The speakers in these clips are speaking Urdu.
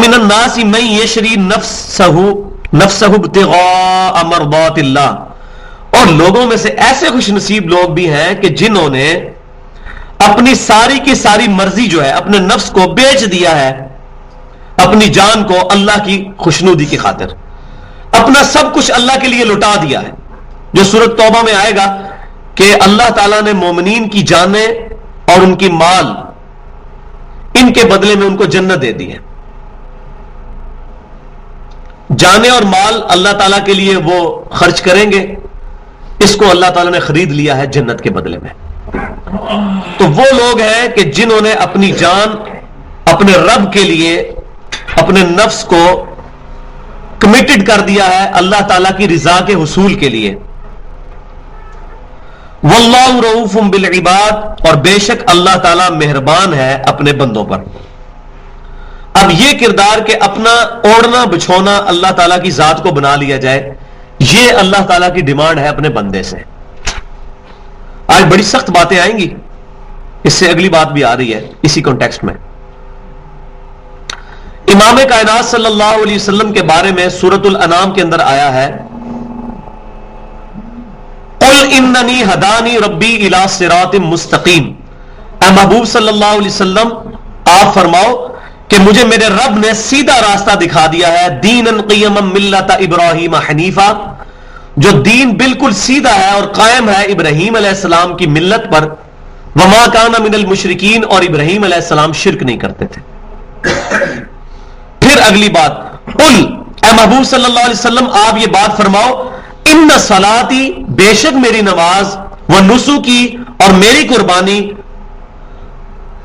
وَمِنَ النَّاسِ مَن يَشْرِي نَفْسَهُ ابْتِغَاءَ مَرْضَاتِ اللَّهِ، اور لوگوں میں سے ایسے خوش نصیب لوگ بھی ہیں کہ جنہوں نے اپنی ساری کی ساری مرضی جو ہے، اپنے نفس کو بیچ دیا ہے، اپنی جان کو اللہ کی خوشنودی کی خاطر، اپنا سب کچھ اللہ کے لیے لٹا دیا ہے، جو سورۃ توبہ میں آئے گا کہ اللہ تعالیٰ نے مومنین کی جانیں اور ان کی مال ان کے بدلے میں ان کو جنت دے دی ہے۔ جانیں اور مال اللہ تعالیٰ کے لیے وہ خرچ کریں گے، اس کو اللہ تعالیٰ نے خرید لیا ہے جنت کے بدلے میں۔ تو وہ لوگ ہیں کہ جنہوں نے اپنی جان اپنے رب کے لیے، اپنے نفس کو کمیٹڈ کر دیا ہے اللہ تعالیٰ کی رضا کے حصول کے لیے۔ واللہ رؤوف بالعباد، اور بے شک اللہ تعالیٰ مہربان ہے اپنے بندوں پر۔ اب یہ کردار کہ اپنا اوڑھنا بچھونا اللہ تعالیٰ کی ذات کو بنا لیا جائے، یہ اللہ تعالیٰ کی ڈیمانڈ ہے اپنے بندے سے۔ آج بڑی سخت باتیں آئیں گی، اس سے اگلی بات بھی آ رہی ہے اسی کانٹیکسٹ میں۔ امام کائنات صلی اللہ علیہ وسلم کے بارے میں سورۃ الانعام کے اندر آیا ہے، قل اننی ہدانی ربی الی صراط مستقیم۔ اے محبوب صلی اللہ علیہ وسلم آپ فرماؤ کہ مجھے میرے رب نے سیدھا راستہ دکھا دیا ہے، دینا قیما ملت ابراہیم حنیفہ، جو دین بالکل سیدھا ہے اور قائم ہے ابراہیم علیہ السلام کی ملت پر، وما کان من المشرکین، اور ابراہیم علیہ السلام شرک نہیں کرتے تھے۔ پھر اگلی بات، قل اے محبوب صلی اللہ علیہ وسلم آپ یہ بات فرماؤ، ان صلاتی، بے شک میری نماز، و نسکی، اور میری قربانی،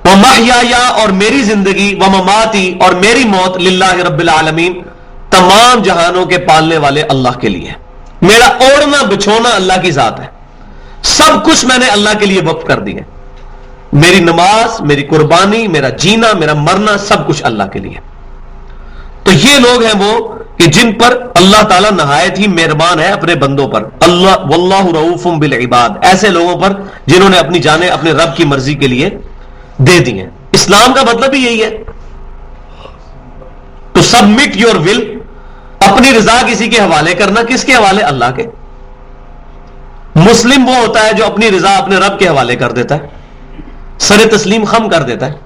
و محیایا، اور میری زندگی، و مماتی، اور میری موت، للہ رب العالمین، تمام جہانوں کے پالنے والے اللہ کے لیے۔ میرا اوڑھنا بچھونا اللہ کی ذات ہے، سب کچھ میں نے اللہ کے لیے وقف کر دیا، میری نماز، میری قربانی، میرا جینا، میرا مرنا، سب کچھ اللہ کے لیے۔ تو یہ لوگ ہیں وہ کہ جن پر اللہ تعالیٰ نہایت ہی مہربان ہے اپنے بندوں پر۔ اللہ واللہ رؤوف بالعباد، ایسے لوگوں پر جنہوں نے اپنی جانیں اپنے رب کی مرضی کے لیے دے دی ہیں۔ اسلام کا مطلب ہی یہی ہے، ٹو سبمٹ یور ول، اپنی رضا کسی کے حوالے کرنا، کس کے حوالے؟ اللہ کے۔ مسلم وہ ہوتا ہے جو اپنی رضا اپنے رب کے حوالے کر دیتا ہے، سر تسلیم خم کر دیتا ہے۔